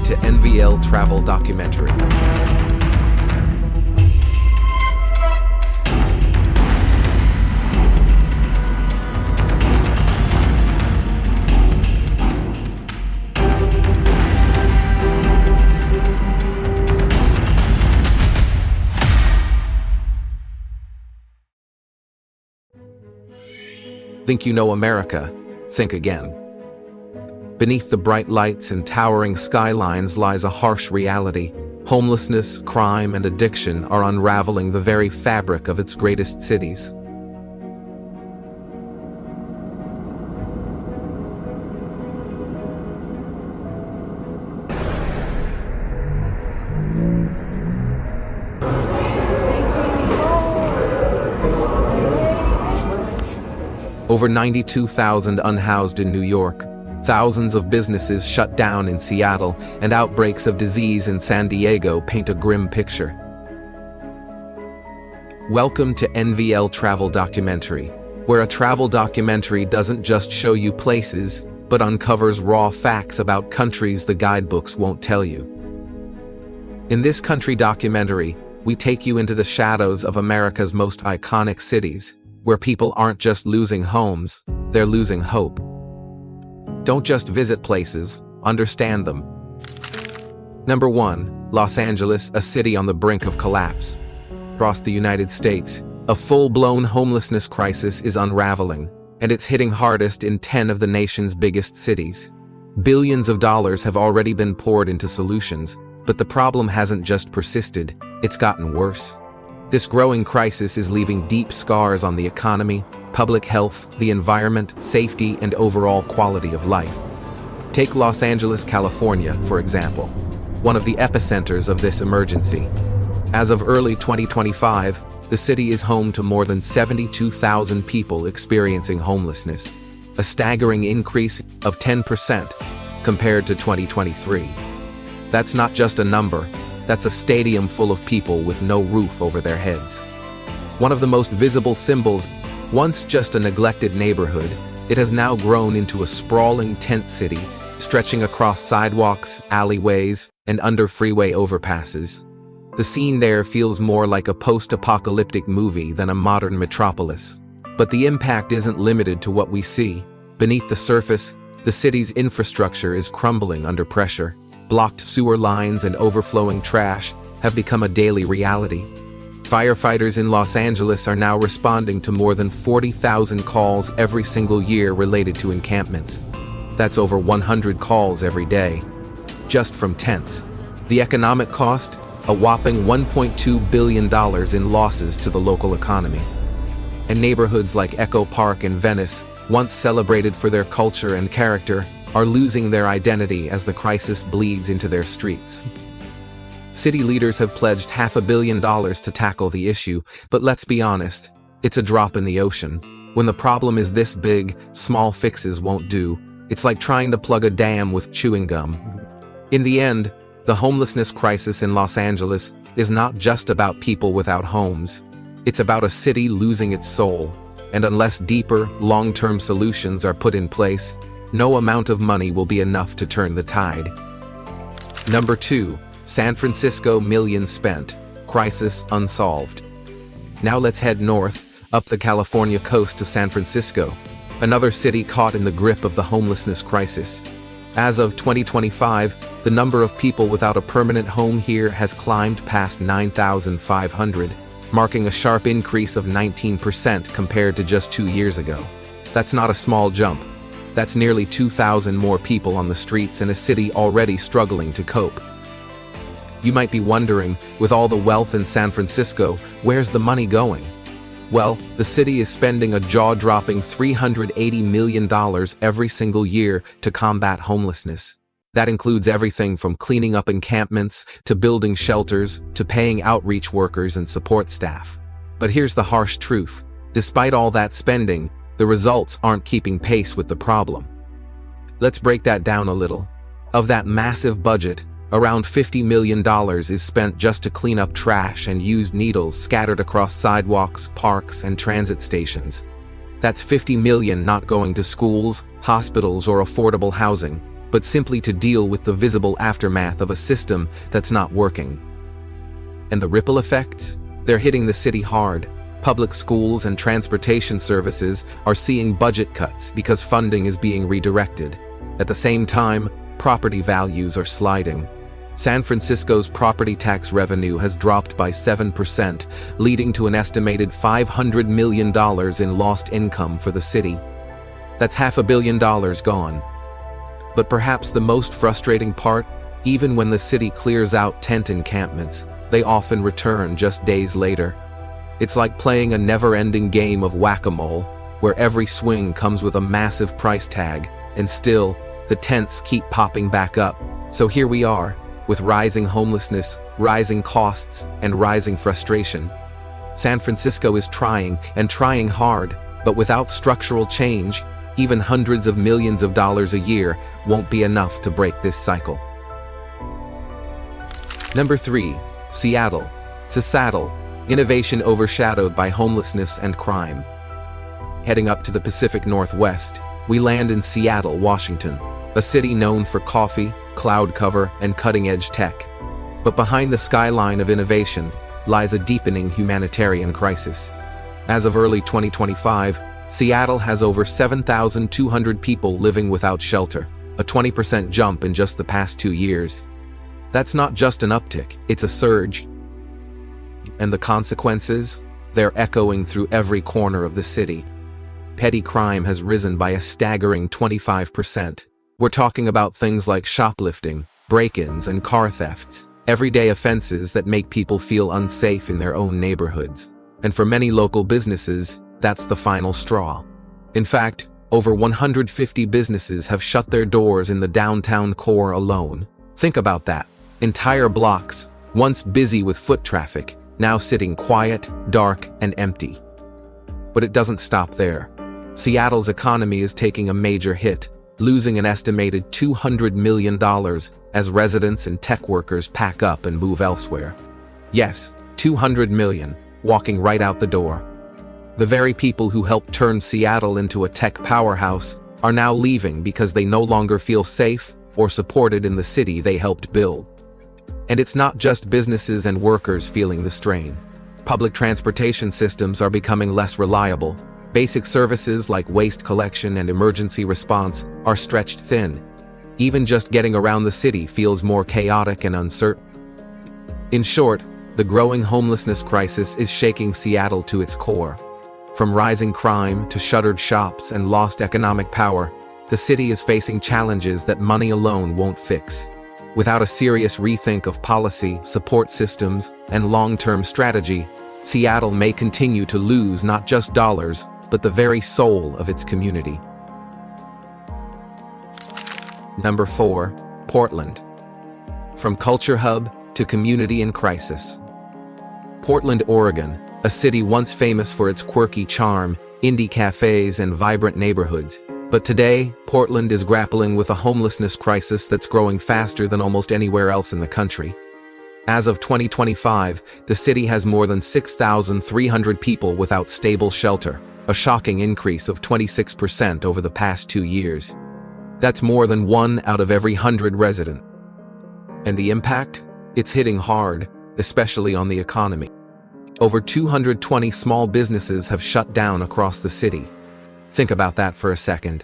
to NVL Travel Documentary. Think you know America? Think again. Beneath the bright lights and towering skylines lies a harsh reality. Homelessness, crime, and addiction are unraveling the very fabric of its greatest cities. Over 92,000 unhoused in New York, thousands of businesses shut down in Seattle, and outbreaks of disease in San Diego paint a grim picture. Welcome to NVL Travel Documentary, where a travel documentary doesn't just show you places, but uncovers raw facts about countries the guidebooks won't tell you. In this country documentary, we take you into the shadows of America's most iconic cities, where people aren't just losing homes, they're losing hope. Don't just visit places, understand them. Number 1, Los Angeles, a city on the brink of collapse. Across the United States, a full-blown homelessness crisis is unraveling, and it's hitting hardest in 10 of the nation's biggest cities. Billions of dollars have already been poured into solutions, but the problem hasn't just persisted, it's gotten worse. This growing crisis is leaving deep scars on the economy, public health, the environment, safety, and overall quality of life. Take Los Angeles, California, for example, one of the epicenters of this emergency. As of early 2025, the city is home to more than 72,000 people experiencing homelessness, a staggering increase of 10% compared to 2023. That's not just a number. That's a stadium full of people with no roof over their heads. One of the most visible symbols, once just a neglected neighborhood, it has now grown into a sprawling tent city, stretching across sidewalks, alleyways, and under freeway overpasses. The scene there feels more like a post-apocalyptic movie than a modern metropolis. But the impact isn't limited to what we see. Beneath the surface, the city's infrastructure is crumbling under pressure. Blocked sewer lines and overflowing trash have become a daily reality. Firefighters in Los Angeles are now responding to more than 40,000 calls every single year related to encampments. That's over 100 calls every day, just from tents. The economic cost? A whopping $1.2 billion in losses to the local economy. And neighborhoods like Echo Park and Venice, once celebrated for their culture and character, are losing their identity as the crisis bleeds into their streets. City leaders have pledged $500 million to tackle the issue, but let's be honest, it's a drop in the ocean. When the problem is this big, small fixes won't do. It's like trying to plug a dam with chewing gum. In the end, the homelessness crisis in Los Angeles is not just about people without homes. It's about a city losing its soul, and unless deeper, long-term solutions are put in place, no amount of money will be enough to turn the tide. Number 2, San Francisco, millions spent. Crisis unsolved. Now let's head north, up the California coast to San Francisco, another city caught in the grip of the homelessness crisis. As of 2025, the number of people without a permanent home here has climbed past 9,500, marking a sharp increase of 19% compared to just 2 years ago. That's not a small jump. That's nearly 2,000 more people on the streets in a city already struggling to cope. You might be wondering, with all the wealth in San Francisco, where's the money going? Well, the city is spending a jaw-dropping $380 million every single year to combat homelessness. That includes everything from cleaning up encampments, to building shelters, to paying outreach workers and support staff. But here's the harsh truth. Despite all that spending, the results aren't keeping pace with the problem. Let's break that down a little. Of that massive budget, around $50 million is spent just to clean up trash and used needles scattered across sidewalks, parks, and transit stations. That's $50 million not going to schools, hospitals, or affordable housing. but simply to deal with the visible aftermath of a system that's not working. And the ripple effects? They're hitting the city hard. Public schools and transportation services are seeing budget cuts because funding is being redirected. At the same time, property values are sliding. San Francisco's property tax revenue has dropped by 7%, leading to an estimated $500 million in lost income for the city. That's $500 million gone. But perhaps the most frustrating part, even when the city clears out tent encampments, they often return just days later. It's like playing a never-ending game of whack-a-mole, where every swing comes with a massive price tag, and still, the tents keep popping back up. So here we are, with rising homelessness, rising costs, and rising frustration. San Francisco is trying, and trying hard, but without structural change, even hundreds of millions of dollars a year won't be enough to break this cycle. Number 3. Seattle. It's a saddle. Innovation overshadowed by homelessness and crime. Heading up to the Pacific Northwest, we land in Seattle, Washington, a city known for coffee, cloud cover, and cutting-edge tech. But behind the skyline of innovation lies a deepening humanitarian crisis. As of early 2025, Seattle has over 7,200 people living without shelter, a 20% jump in just the past 2 years. That's not just an uptick, it's a surge. And the consequences? They're echoing through every corner of the city. Petty crime has risen by a staggering 25%. We're talking about things like shoplifting, break-ins, and car thefts, everyday offenses that make people feel unsafe in their own neighborhoods. And for many local businesses, that's the final straw. In fact, over 150 businesses have shut their doors in the downtown core alone. Think about that. Entire blocks, once busy with foot traffic, now sitting quiet, dark, and empty. But it doesn't stop there. Seattle's economy is taking a major hit, losing an estimated $200 million as residents and tech workers pack up and move elsewhere. Yes, $200 million, walking right out the door. The very people who helped turn Seattle into a tech powerhouse are now leaving because they no longer feel safe or supported in the city they helped build. And it's not just businesses and workers feeling the strain. Public transportation systems are becoming less reliable. Basic services like waste collection and emergency response are stretched thin. Even just getting around the city feels more chaotic and uncertain. In short, the growing homelessness crisis is shaking Seattle to its core. From rising crime to shuttered shops and lost economic power, the city is facing challenges that money alone won't fix. Without a serious rethink of policy, support systems, and long-term strategy, Seattle may continue to lose not just dollars, but the very soul of its community. Number 4. Portland. From culture hub to community in crisis. Portland, Oregon, a city once famous for its quirky charm, indie cafes, and vibrant neighborhoods. But today, Portland is grappling with a homelessness crisis that's growing faster than almost anywhere else in the country. As of 2025, the city has more than 6,300 people without stable shelter, a shocking increase of 26% over the past 2 years. That's more than 1 out of every 100 residents. And the impact? It's hitting hard, especially on the economy. Over 220 small businesses have shut down across the city. Think about that for a second.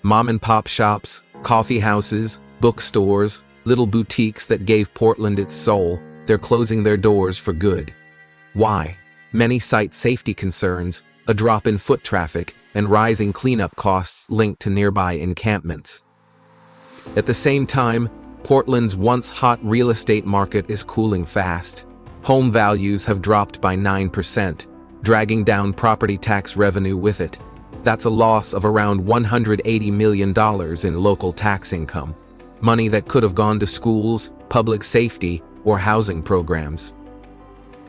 Mom-and-pop shops, coffee houses, bookstores, little boutiques that gave Portland its soul, they're closing their doors for good. Why? Many cite safety concerns, a drop in foot traffic, and rising cleanup costs linked to nearby encampments. At the same time, Portland's once hot real estate market is cooling fast. Home values have dropped by 9%, dragging down property tax revenue with it. That's a loss of around $180 million in local tax income, money that could have gone to schools, public safety, or housing programs.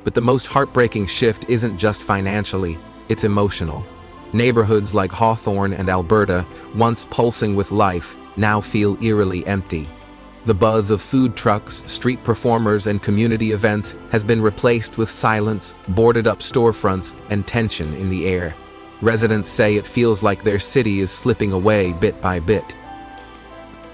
But the most heartbreaking shift isn't just financially, it's emotional. Neighborhoods like Hawthorne and Alberta, once pulsing with life, now feel eerily empty. The buzz of food trucks, street performers, and community events has been replaced with silence, boarded-up storefronts, and tension in the air. Residents say it feels like their city is slipping away bit by bit.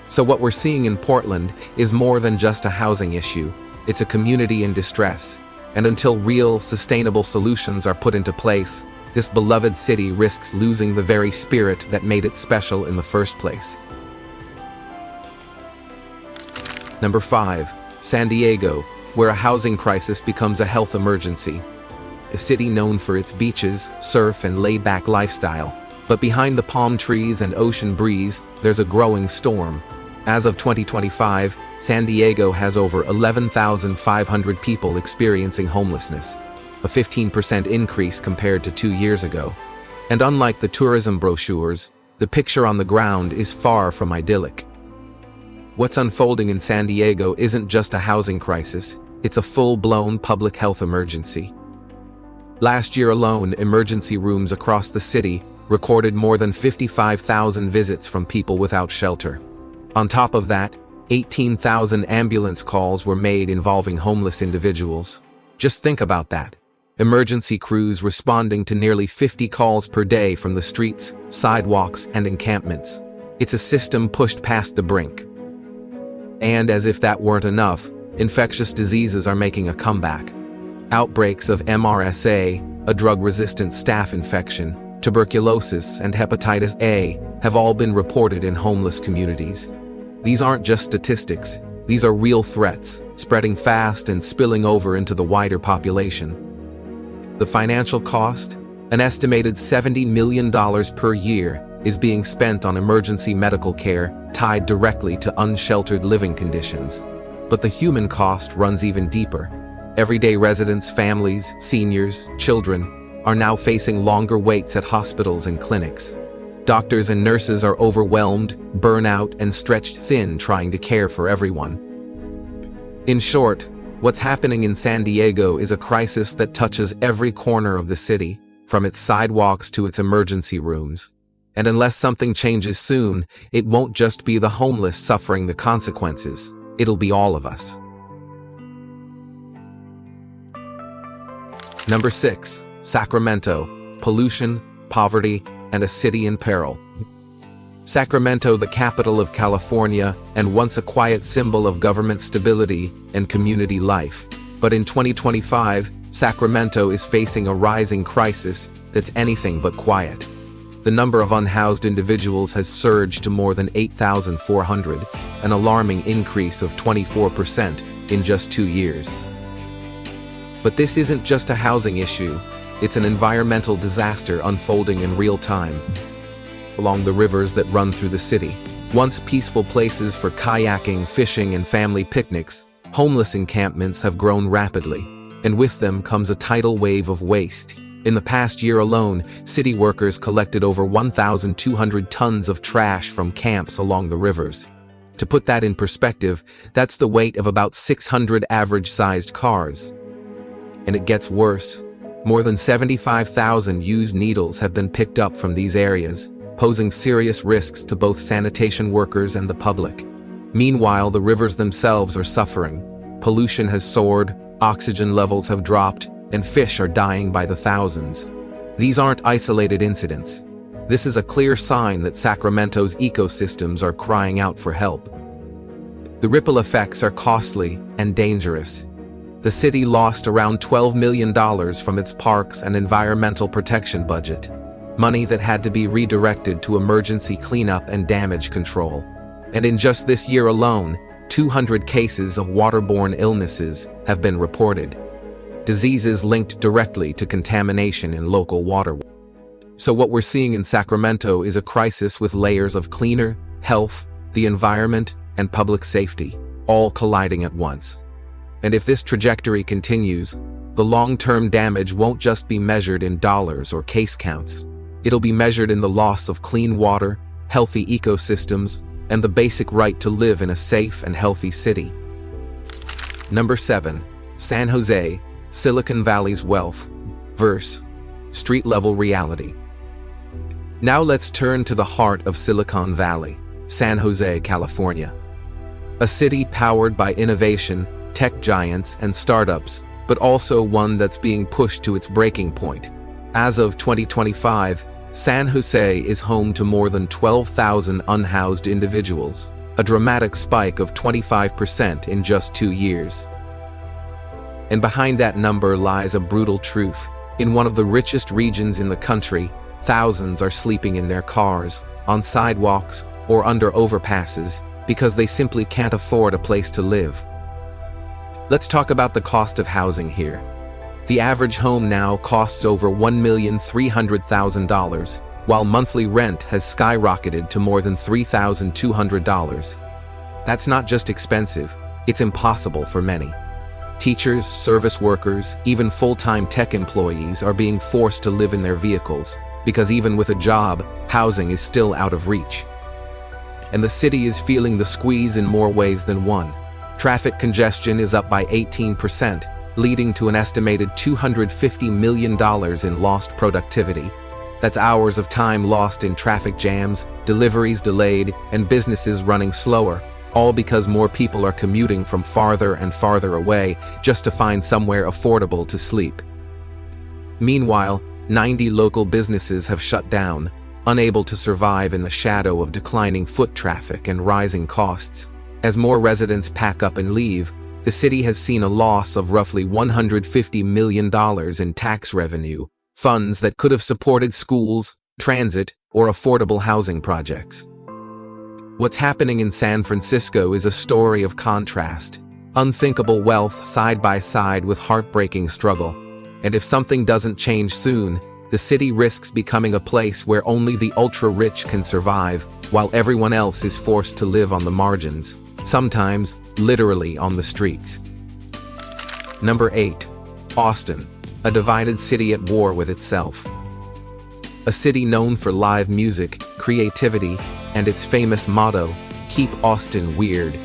So what we're seeing in Portland is more than just a housing issue. It's a community in distress. And until real, sustainable solutions are put into place, this beloved city risks losing the very spirit that made it special in the first place. Number 5. San Diego, where a housing crisis becomes a health emergency. A city known for its beaches, surf, and laid-back lifestyle. But behind the palm trees and ocean breeze, there's a growing storm. As of 2025, San Diego has over 11,500 people experiencing homelessness, a 15% increase compared to 2 years ago. And unlike the tourism brochures, the picture on the ground is far from idyllic. What's unfolding in San Diego isn't just a housing crisis, it's a full-blown public health emergency. Last year alone, emergency rooms across the city recorded more than 55,000 visits from people without shelter. On top of that, 18,000 ambulance calls were made involving homeless individuals. Just think about that. Emergency crews responding to nearly 50 calls per day from the streets, sidewalks, and encampments. It's a system pushed past the brink. And as if that weren't enough, infectious diseases are making a comeback. Outbreaks of MRSA, a drug-resistant staph infection, tuberculosis, and hepatitis A have all been reported in homeless communities. These aren't just statistics, these are real threats, spreading fast and spilling over into the wider population. The financial cost, an estimated $70 million per year, is being spent on emergency medical care tied directly to unsheltered living conditions. But the human cost runs even deeper. Everyday residents, families, seniors, children are now facing longer waits at hospitals and clinics. Doctors and nurses are overwhelmed, burnout, and stretched thin trying to care for everyone. In short, what's happening in San Diego is a crisis that touches every corner of the city, from its sidewalks to its emergency rooms. And unless something changes soon, it won't just be the homeless suffering the consequences, it'll be all of us. Number 6. Sacramento, pollution, poverty, and a city in peril. Sacramento, the capital of California, and once a quiet symbol of government stability and community life. But in 2025, Sacramento is facing a rising crisis that's anything but quiet. The number of unhoused individuals has surged to more than 8,400, an alarming increase of 24% in just 2 years. But this isn't just a housing issue, it's an environmental disaster unfolding in real time. Along the rivers that run through the city, once peaceful places for kayaking, fishing, and family picnics, homeless encampments have grown rapidly, and with them comes a tidal wave of waste. In the past year alone, city workers collected over 1,200 tons of trash from camps along the rivers. To put that in perspective, that's the weight of about 600 average-sized cars. And it gets worse. More than 75,000 used needles have been picked up from these areas, posing serious risks to both sanitation workers and the public. Meanwhile, the rivers themselves are suffering. Pollution has soared, oxygen levels have dropped, and fish are dying by the thousands. These aren't isolated incidents. This is a clear sign that Sacramento's ecosystems are crying out for help. The ripple effects are costly and dangerous. The city lost around $12 million from its parks and environmental protection budget, money that had to be redirected to emergency cleanup and damage control. And in just this year alone, 200 cases of waterborne illnesses have been reported. Diseases linked directly to contamination in local water. So what we're seeing in Sacramento is a crisis with layers of cleaner, health, the environment, and public safety, all colliding at once. And if this trajectory continues, the long-term damage won't just be measured in dollars or case counts. It'll be measured in the loss of clean water, healthy ecosystems, and the basic right to live in a safe and healthy city. Number 7. San Jose, Silicon Valley's wealth versus street-level reality. Now let's turn to the heart of Silicon Valley, San Jose, California. A city powered by innovation, tech giants, and startups, but also one that's being pushed to its breaking point. As of 2025, San Jose is home to more than 12,000 unhoused individuals, a dramatic spike of 25% in just 2 years. And behind that number lies a brutal truth. In one of the richest regions in the country, thousands are sleeping in their cars, on sidewalks, or under overpasses because they simply can't afford a place to live. Let's talk about the cost of housing here. The average home now costs over $1,300,000, while monthly rent has skyrocketed to more than $3,200. That's not just expensive, it's impossible for many. Teachers, service workers, even full-time tech employees are being forced to live in their vehicles, because even with a job, housing is still out of reach. And the city is feeling the squeeze in more ways than one. Traffic congestion is up by 18%, leading to an estimated $250 million in lost productivity. That's hours of time lost in traffic jams, deliveries delayed, and businesses running slower, all because more people are commuting from farther and farther away just to find somewhere affordable to sleep. Meanwhile, 90 local businesses have shut down, unable to survive in the shadow of declining foot traffic and rising costs. As more residents pack up and leave, the city has seen a loss of roughly $150 million in tax revenue, funds that could have supported schools, transit, or affordable housing projects. What's happening in San Francisco is a story of contrast. Unthinkable wealth side by side with heartbreaking struggle. And if something doesn't change soon, the city risks becoming a place where only the ultra-rich can survive, while everyone else is forced to live on the margins, sometimes literally on the streets. Number 8. Austin, a divided city at war with itself. A city known for live music, creativity, and its famous motto, "Keep Austin Weird."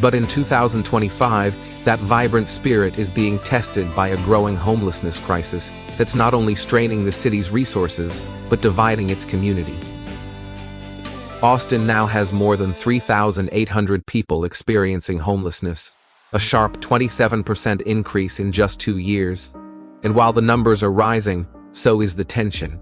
But in 2025, that vibrant spirit is being tested by a growing homelessness crisis that's not only straining the city's resources, but dividing its community. Austin now has more than 3,800 people experiencing homelessness, a sharp 27% increase in just 2 years. And while the numbers are rising, so is the tension.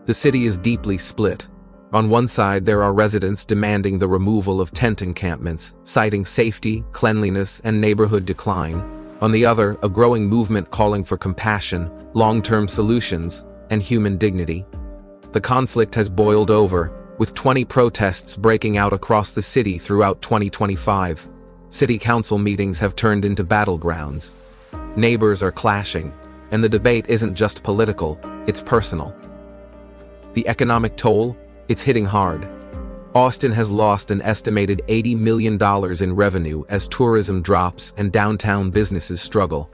The city is deeply split. On one side, there are residents demanding the removal of tent encampments, citing safety, cleanliness, and neighborhood decline. On the other, a growing movement calling for compassion, long-term solutions, and human dignity. The conflict has boiled over, with 20 protests breaking out across the city throughout 2025. City council meetings have turned into battlegrounds. Neighbors are clashing, and the debate isn't just political, it's personal. The economic toll? It's hitting hard. Austin has lost an estimated $80 million in revenue as tourism drops and downtown businesses struggle.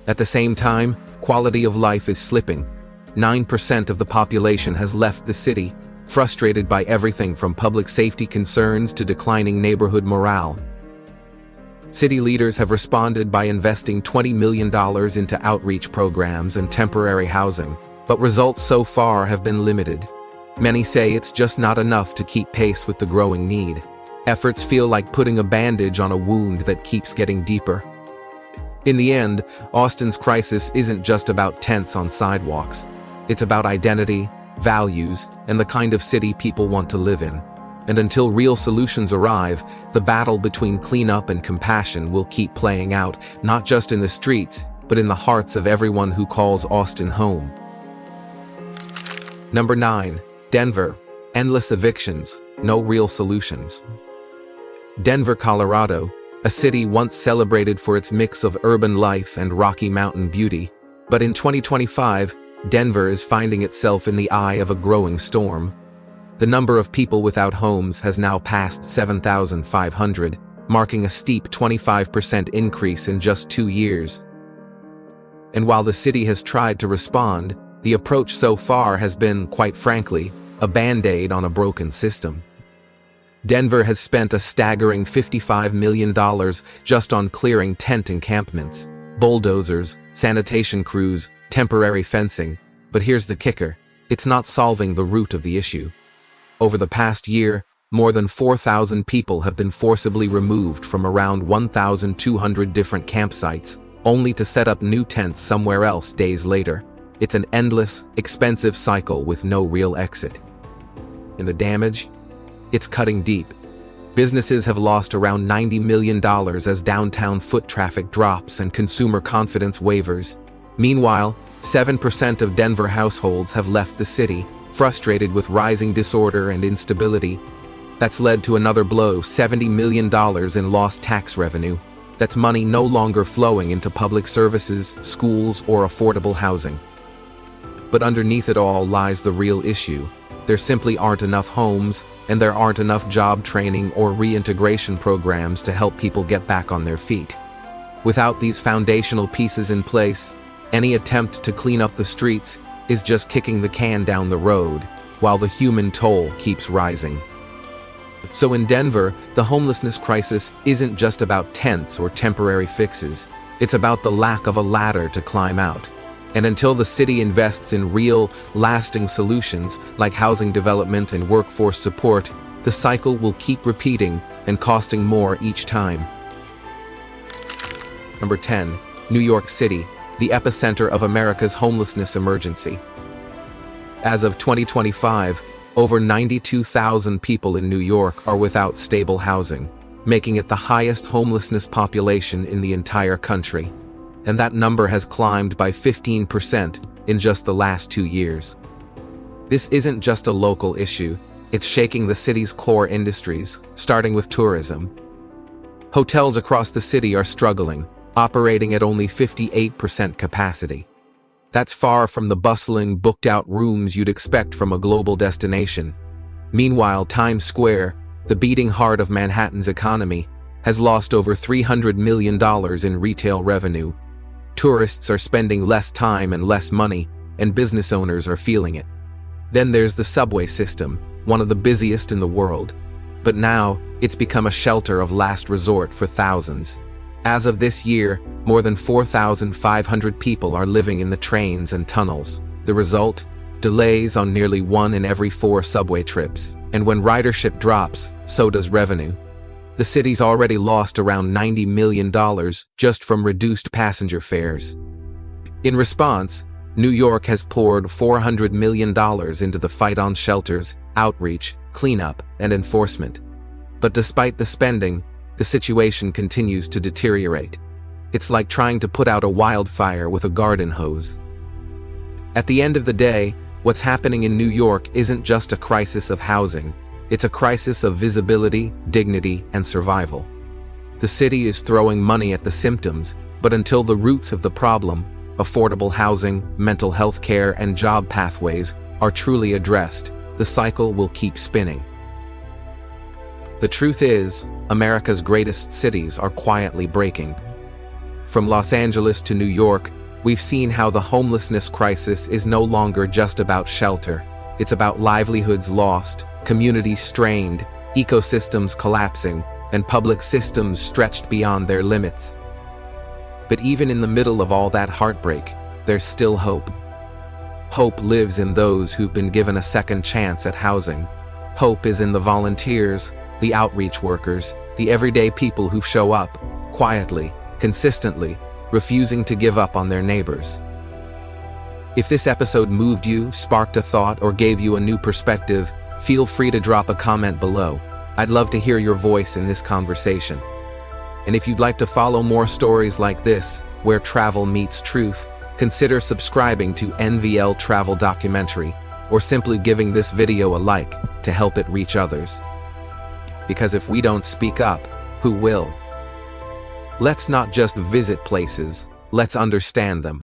At the same time, quality of life is slipping. 9% of the population has left the city, frustrated by everything from public safety concerns to declining neighborhood morale. City leaders have responded by investing $20 million into outreach programs and temporary housing, but results so far have been limited. Many say it's just not enough to keep pace with the growing need. Efforts feel like putting a bandage on a wound that keeps getting deeper. In the end, Austin's crisis isn't just about tents on sidewalks. It's about identity, values, and the kind of city people want to live in. And until real solutions arrive, the battle between cleanup and compassion will keep playing out, not just in the streets, but in the hearts of everyone who calls Austin home. Number 9. Denver. Endless evictions, no real solutions. Denver, Colorado, a city once celebrated for its mix of urban life and Rocky Mountain beauty, but in 2025, Denver is finding itself in the eye of a growing storm. The number of people without homes has now passed 7,500, marking a steep 25% increase in just 2 years. And while the city has tried to respond, the approach so far has been, quite frankly, a band-aid on a broken system. Denver has spent a staggering $55 million just on clearing tent encampments, bulldozers, sanitation crews, temporary fencing. But here's the kicker: it's not solving the root of the issue. Over the past year, more than 4,000 people have been forcibly removed from around 1,200 different campsites, only to set up new tents somewhere else days later. It's an endless, expensive cycle with no real exit. And the damage? It's cutting deep. Businesses have lost around $90 million as downtown foot traffic drops and consumer confidence wavers. Meanwhile, 7% of Denver households have left the city, frustrated with rising disorder and instability. That's led to another blow: $70 million in lost tax revenue. That's money no longer flowing into public services, schools, or affordable housing. But underneath it all lies the real issue. There simply aren't enough homes, and there aren't enough job training or reintegration programs to help people get back on their feet. Without these foundational pieces in place, any attempt to clean up the streets is just kicking the can down the road, while the human toll keeps rising. So in Denver, the homelessness crisis isn't just about tents or temporary fixes. It's about the lack of a ladder to climb out. And until the city invests in real, lasting solutions like housing development and workforce support, the cycle will keep repeating and costing more each time. Number 10. New York City, the epicenter of America's homelessness emergency. As of 2025, over 92,000 people in New York are without stable housing, making it the highest homelessness population in the entire country. And that number has climbed by 15% in just the last 2 years. This isn't just a local issue, it's shaking the city's core industries, starting with tourism. Hotels across the city are struggling, operating at only 58% capacity. That's far from the bustling, booked-out rooms you'd expect from a global destination. Meanwhile, Times Square, the beating heart of Manhattan's economy, has lost over $300 million in retail revenue. Tourists are spending less time and less money, and business owners are feeling it. Then there's the subway system, one of the busiest in the world. But now, it's become a shelter of last resort for thousands. As of this year, more than 4,500 people are living in the trains and tunnels. The result? Delays on nearly 1 in every 4 subway trips. And when ridership drops, so does revenue. The city's already lost around $90 million just from reduced passenger fares. In response, New York has poured $400 million into the fight on shelters, outreach, cleanup, and enforcement. But despite the spending, the situation continues to deteriorate. It's like trying to put out a wildfire with a garden hose. At the end of the day, what's happening in New York isn't just a crisis of housing. It's a crisis of visibility, dignity, and survival. The city is throwing money at the symptoms, but until the roots of the problem, affordable housing, mental health care, and job pathways, are truly addressed, the cycle will keep spinning. The truth is, America's greatest cities are quietly breaking. From Los Angeles to New York, we've seen how the homelessness crisis is no longer just about shelter. It's about livelihoods lost, communities strained, ecosystems collapsing, and public systems stretched beyond their limits. But even in the middle of all that heartbreak, there's still hope. Hope lives in those who've been given a second chance at housing. Hope is in the volunteers, the outreach workers, the everyday people who show up, quietly, consistently, refusing to give up on their neighbors. If this episode moved you, sparked a thought, or gave you a new perspective, feel free to drop a comment below. I'd love to hear your voice in this conversation. And if you'd like to follow more stories like this, where travel meets truth, consider subscribing to NVL Travel Documentary, or simply giving this video a like to help it reach others. Because if we don't speak up, who will? Let's not just visit places, let's understand them.